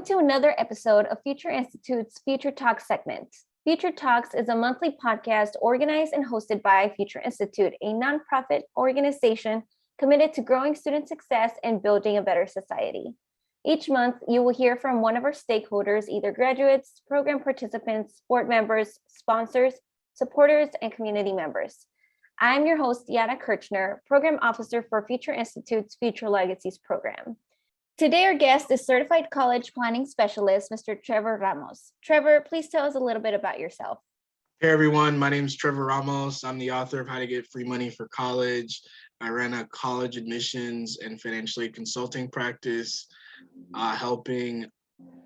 Welcome to another episode of Future Institute's Future Talks segment. Future Talks is a monthly podcast organized and hosted by Future Institute, a nonprofit organization committed to growing student success and building a better society. Each month, you will hear from one of our stakeholders, either graduates, program participants, board members, sponsors, supporters, and community members. I'm your host, Iara Kirchner, Program Officer for Future Institute's Future Legacies program. Today, our guest is Certified College Planning Specialist, Mr. Trevor Ramos. Trevor, please tell us a little bit about yourself. Hey everyone, my name is Trevor Ramos. I'm the author of How to Get Free Money for College. I ran a college admissions and financial aid consulting practice, helping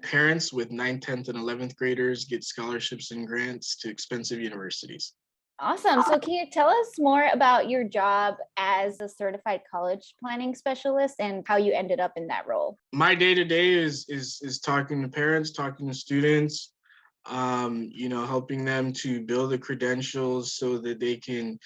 parents with 9th, 10th, and 11th graders get scholarships and grants to expensive universities. Awesome. So can you tell us more about your job as a certified college planning specialist and how you ended up in that role? My day-to-day is talking to parents, talking to students, helping them to build the credentials so that they can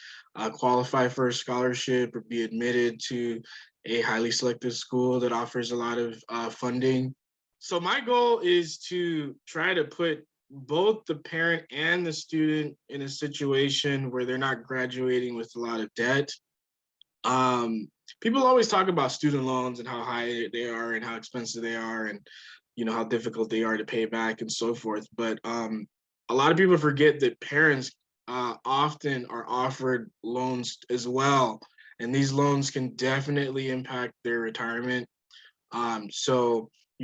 qualify for a scholarship or be admitted to a highly selective school that offers a lot of funding. So my goal is to try to put both the parent and the student in a situation where they're not graduating with a lot of debt. People always talk about student loans and how high they are and how expensive they are and how difficult they are to pay back and so forth. But a lot of people forget that parents often are offered loans as well. And these loans can definitely impact their retirement.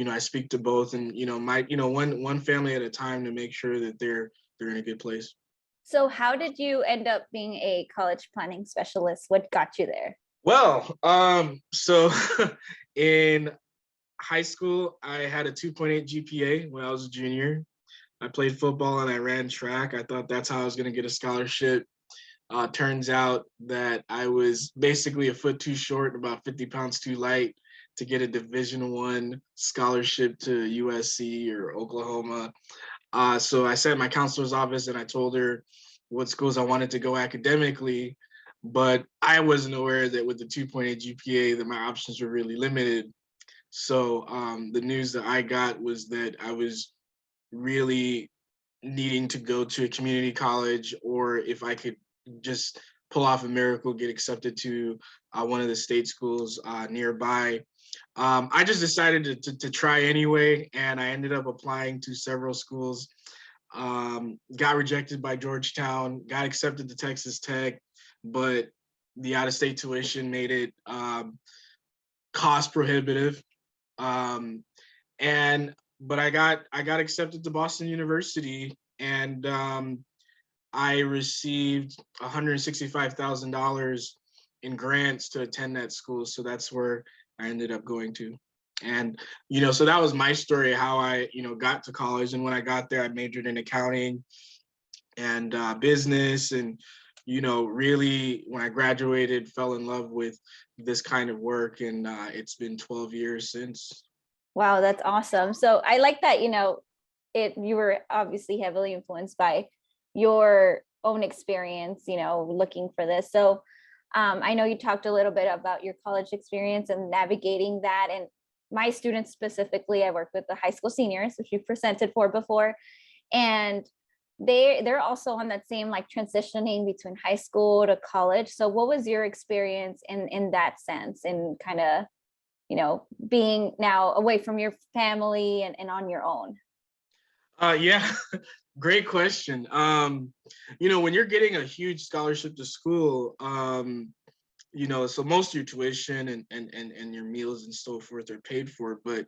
I speak to both and, one family at a time to make sure that they're in a good place. So how did you end up being a college planning specialist? What got you there? Well, so in high school, I had a 2.8 GPA when I was a junior. I played football and I ran track. I thought that's how I was going to get a scholarship. Turns out that I was basically a foot too short, about 50 pounds too light to get a Division I scholarship to USC or Oklahoma. So I sat in my counselor's office and I told her what schools I wanted to go academically, but I wasn't aware that with the 2.8 GPA that my options were really limited. So the news that I got was that I was really needing to go to a community college, or if I could just pull off a miracle, get accepted to one of the state schools nearby. I just decided to try anyway, and I ended up applying to several schools. Got rejected by Georgetown, got accepted to Texas Tech, but the out-of-state tuition made it cost prohibitive. But I got accepted to Boston University, and I received $165,000 in grants to attend that school. So that's where I ended up going to. And, so that was my story, how I, got to college. And when I got there, I majored in accounting and business. And, really, when I graduated, fell in love with this kind of work. And it's been 12 years since. Wow, that's awesome. So I like that, you were obviously heavily influenced by your own experience, looking for this. So I know you talked a little bit about your college experience and navigating that. And my students specifically, I work with the high school seniors, which you presented for before. And they're also on that same transitioning between high school to college. So what was your experience in that sense, in kind of, being now away from your family and on your own? Yeah, great question. When you're getting a huge scholarship to school, so most of your tuition and your meals and so forth are paid for. But,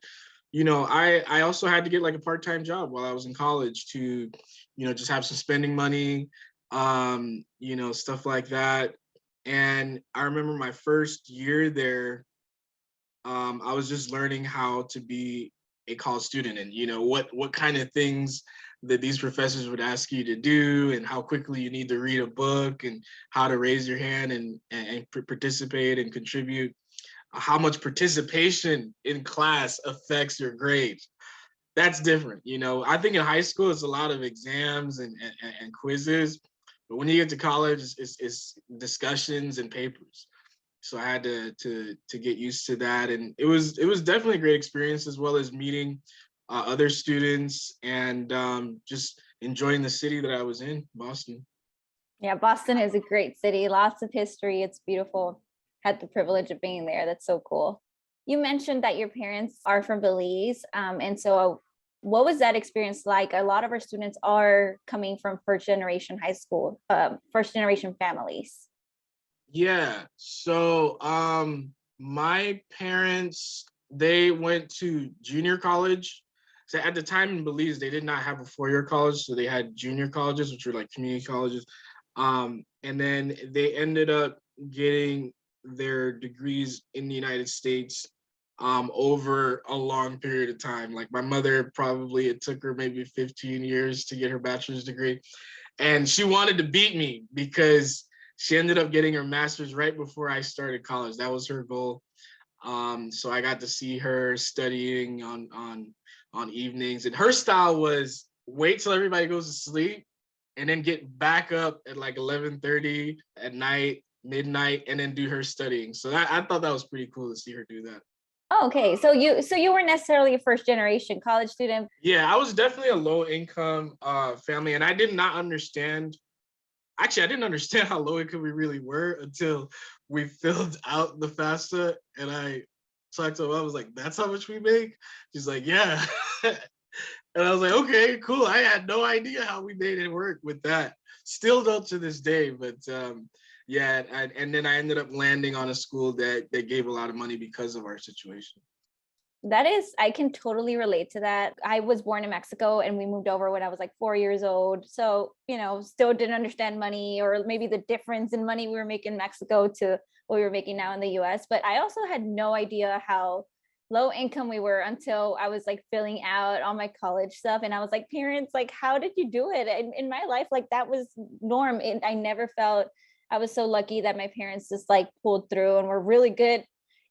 I also had to get a part-time job while I was in college to, just have some spending money, stuff like that. And I remember my first year there, I was just learning how to be a college student and, what kind of things that these professors would ask you to do and how quickly you need to read a book and how to raise your hand and participate and contribute, how much participation in class affects your grades. That's different. I think in high school, it's a lot of exams and quizzes, but when you get to college, it's discussions and papers. So I had to get used to that. And it was definitely a great experience, as well as meeting other students, and just enjoying the city that I was in, Boston. Yeah, Boston is a great city, lots of history. It's beautiful. Had the privilege of being there. That's so cool. You mentioned that your parents are from Belize. And so what was that experience like? A lot of our students are coming from first generation high school, first generation families. Yeah. So my parents, they went to junior college. So at the time in Belize, they did not have a 4-year college. So they had junior colleges, which were like community colleges. And then they ended up getting their degrees in the United States over a long period of time. Like my mother, probably it took her maybe 15 years to get her bachelor's degree. And she wanted to beat me because she ended up getting her master's right before I started college. That was her goal. So I got to see her studying on evenings, and her style was wait till everybody goes to sleep and then get back up at like 11:30 at night, midnight, and then do her studying. So I thought that was pretty cool to see her do that. Oh, okay. So you weren't necessarily a first generation college student. Yeah, I was definitely a low income family, and I did not understand. Actually, I didn't understand how low income we really were until we filled out the FAFSA, and I talked to her. I was like, "That's how much we make?" She's like, "Yeah," and I was like, "Okay, cool." I had no idea how we made it work with that. Still don't to this day, but yeah. And then I ended up landing on a school that gave a lot of money because of our situation. That is, I can totally relate to that. I was born in Mexico and we moved over when I was like 4 years old. So, still didn't understand money or maybe the difference in money we were making in Mexico to what we were making now in the US. But I also had no idea how low income we were until I was like filling out all my college stuff. And I was like, parents, like, how did you do it? In my life, like that was norm. And I never felt I was so lucky that my parents just like pulled through and were really good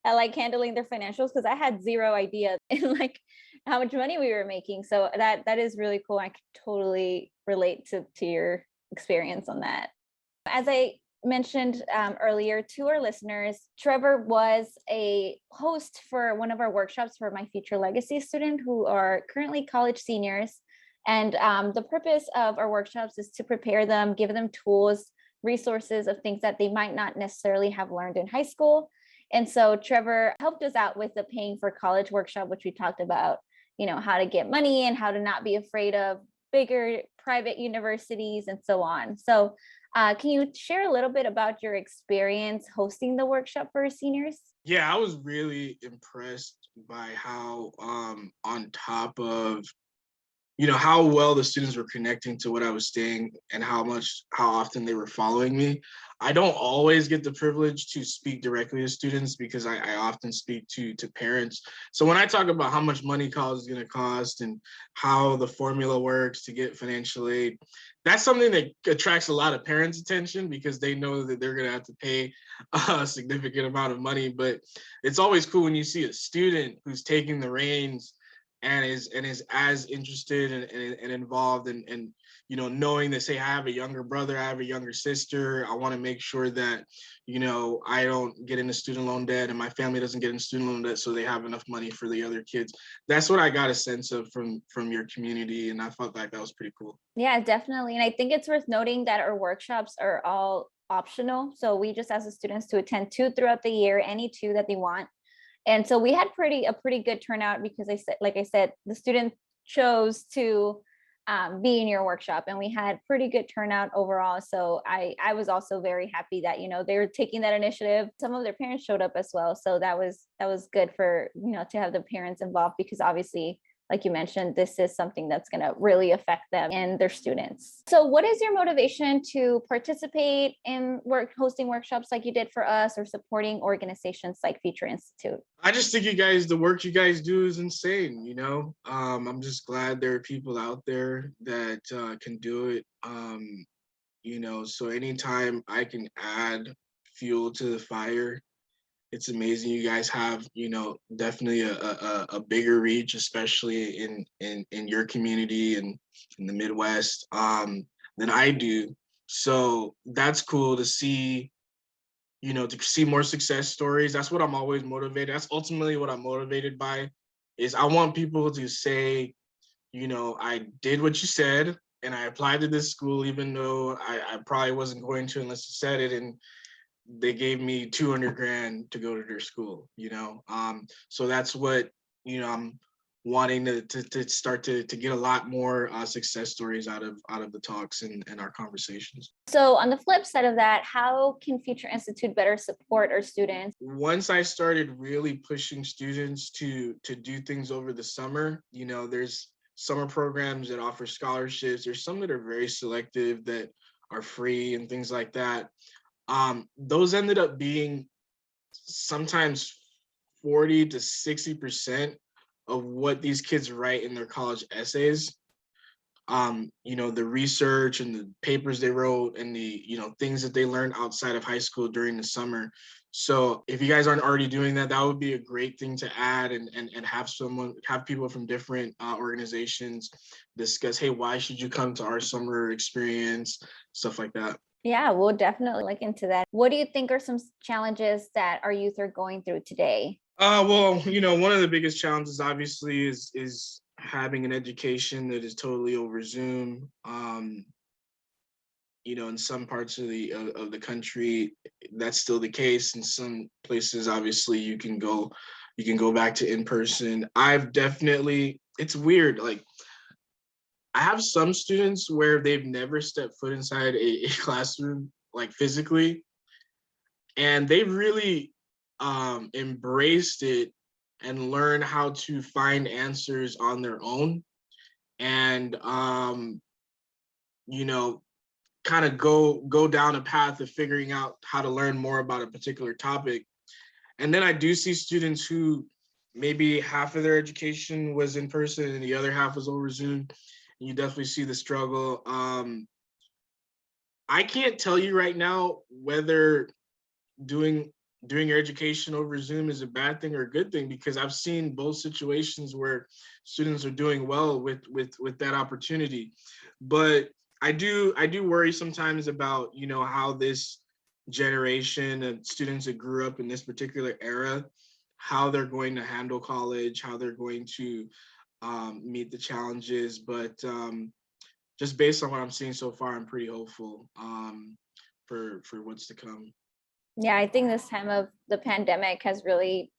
at like handling their financials because I had zero idea in like how much money we were making. So that is really cool. I could totally relate to your experience on that. As I mentioned earlier to our listeners, Trevor was a host for one of our workshops for my Future Legacy student who are currently college seniors. And the purpose of our workshops is to prepare them, give them tools, resources of things that they might not necessarily have learned in high school. And so Trevor helped us out with the paying for college workshop, which we talked about, how to get money and how to not be afraid of bigger private universities and so on. So can you share a little bit about your experience hosting the workshop for seniors? Yeah, I was really impressed by how on top of how well the students were connecting to what I was saying and how often they were following me. I don't always get the privilege to speak directly to students because I often speak to parents. So when I talk about how much money college is going to cost and how the formula works to get financial aid, that's something that attracts a lot of parents' attention because they know that they're going to have to pay a significant amount of money. But it's always cool when you see a student who's taking the reins and is as interested and involved and knowing that, say, I have a younger brother, I have a younger sister, I want to make sure that I don't get into student loan debt and my family doesn't get into student loan debt, so they have enough money for the other kids. That's what I got a sense of from your community, and I felt like that was pretty cool. Yeah, definitely. And I think it's worth noting that our workshops are all optional, so we just ask the students to attend 2 throughout the year, any 2 that they want. And so we had a pretty good turnout because I said, the student chose to be in your workshop, and we had pretty good turnout overall. So I was also very happy that they were taking that initiative. Some of their parents showed up as well, so that was good for to have the parents involved because obviously, like you mentioned, this is something that's going to really affect them and their students. So what is your motivation to participate in hosting workshops like you did for us or supporting organizations like Future Institute? I just think the work you guys do is insane. I'm just glad there are people out there that can do it. So anytime I can add fuel to the fire, it's amazing. You guys have, definitely a bigger reach, especially in your community and in the Midwest, than I do. So that's cool to see, to see more success stories. That's what I'm always motivated. That's ultimately what I'm motivated by, is I want people to say, I did what you said and I applied to this school, even though I probably wasn't going to unless you said it. And they gave me 200 grand to go to their school. So that's what, I'm wanting to start to get a lot more success stories out of the talks and our conversations. So on the flip side of that, how can Future Institute better support our students? Once I started really pushing students to do things over the summer, there's summer programs that offer scholarships. There's some that are very selective that are free and things like that. Those ended up being sometimes 40 to 60% of what these kids write in their college essays. The research and the papers they wrote and the, things that they learned outside of high school during the summer. So if you guys aren't already doing that, that would be a great thing to add and have people from different organizations discuss, hey, why should you come to our summer experience, stuff like that. Yeah, we'll definitely look into that. What do you think are some challenges that our youth are going through today? Well, one of the biggest challenges obviously is having an education that is totally over Zoom. In some parts of the country, that's still the case. In some places, obviously, you can go back to in person. It's weird. Like, I have some students where they've never stepped foot inside a classroom, like physically, and they've really embraced it and learned how to find answers on their own, and kind of go down a path of figuring out how to learn more about a particular topic. And then I do see students who maybe half of their education was in person and the other half was over Zoom. And you definitely see the struggle. I can't tell you right now whether doing your education over Zoom is a bad thing or a good thing, because I've seen both situations where students are doing well with that opportunity. But I do worry sometimes about, how this generation of students that grew up in this particular era, how they're going to handle college, how they're going to meet the challenges. But just based on what I'm seeing so far, I'm pretty hopeful for what's to come. Yeah, I think this time of the pandemic has really,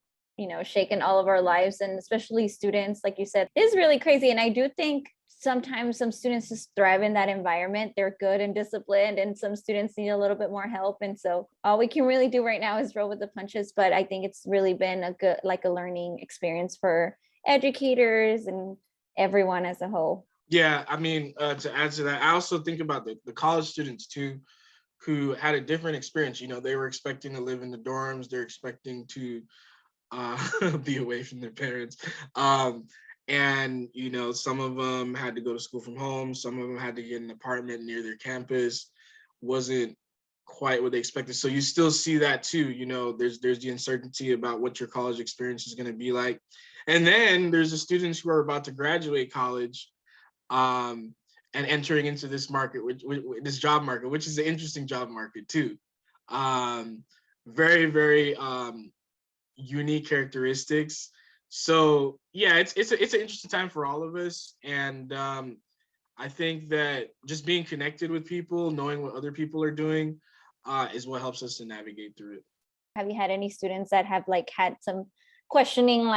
shaken all of our lives, and especially students, like you said, is really crazy. And I do think sometimes some students just thrive in that environment. They're good and disciplined, and some students need a little bit more help. And so all we can really do right now is roll with the punches. But I think it's really been a good, like a learning experience for educators and everyone as a whole. Yeah, I mean, to add to that, I also think about the college students too, who had a different experience. They were expecting to live in the dorms. They're expecting to be away from their parents. And, some of them had to go to school from home. Some of them had to get an apartment near their campus. Wasn't quite what they expected. So you still see that too. There's the uncertainty about what your college experience is going to be like. And then there's the students who are about to graduate college and entering into this market, this job market, which is an interesting job market too. Very, very unique characteristics. So yeah, it's an interesting time for all of us, and I think that just being connected with people, knowing what other people are doing, is what helps us to navigate through it. Have you had any students that have had some questioning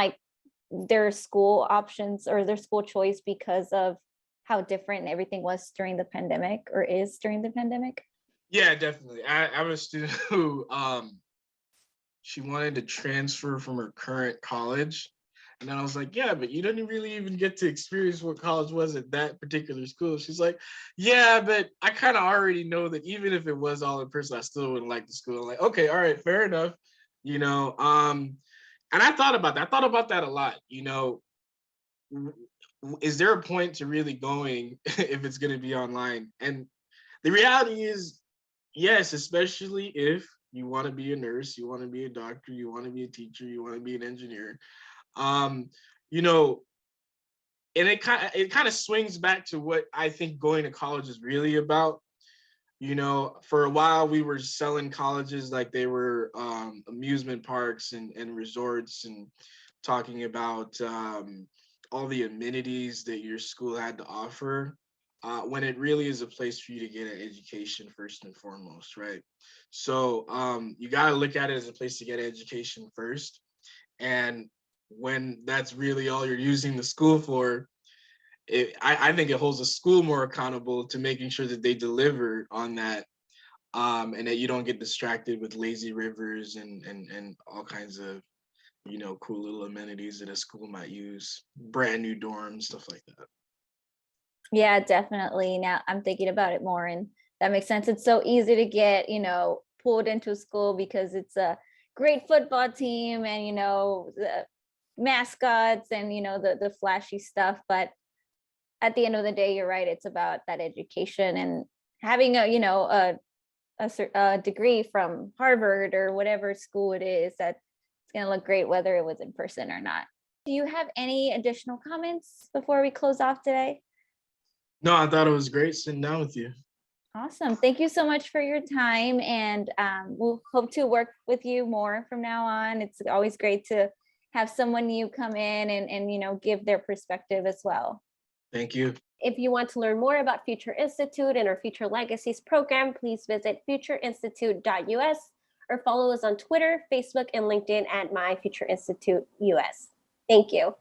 their school options or their school choice because of how different everything was during the pandemic or is during the pandemic? Yeah, definitely. I have a student who she wanted to transfer from her current college. And then I was like, yeah, but you didn't really even get to experience what college was at that particular school. She's like, yeah, but I kind of already know that even if it was all in person, I still wouldn't like the school. I'm like, okay, all right, fair enough. And I thought about that. I thought about that a lot. Is there a point to really going if it's going to be online? And the reality is, yes, especially if you want to be a nurse, you want to be a doctor, you want to be a teacher, you want to be an engineer. You know, and it kind of swings back to what I think going to college is really about. For a while we were selling colleges like they were amusement parks and resorts and talking about all the amenities that your school had to offer, when it really is a place for you to get an education first and foremost, right? So you got to look at it as a place to get an education first. And when that's really all you're using the school for, I think it holds the school more accountable to making sure that they deliver on that, and that you don't get distracted with lazy rivers and all kinds of, cool little amenities that a school might use, brand new dorms, stuff like that. Yeah, definitely. Now I'm thinking about it more, and that makes sense. It's so easy to get, pulled into school because it's a great football team and, the mascots and, the flashy stuff. But at the end of the day, you're right. It's about that education and having a degree from Harvard or whatever school it is, that it's going to look great whether it was in person or not. Do you have any additional comments before we close off today? No, I thought it was great sitting down with you. Awesome. Thank you so much for your time. And we'll hope to work with you more from now on. It's always great to have someone new come in and give their perspective as well. Thank you. If you want to learn more about Future Institute and our Future Legacies program, please visit futureinstitute.us or follow us on Twitter, Facebook, and LinkedIn at My Future Institute US. Thank you.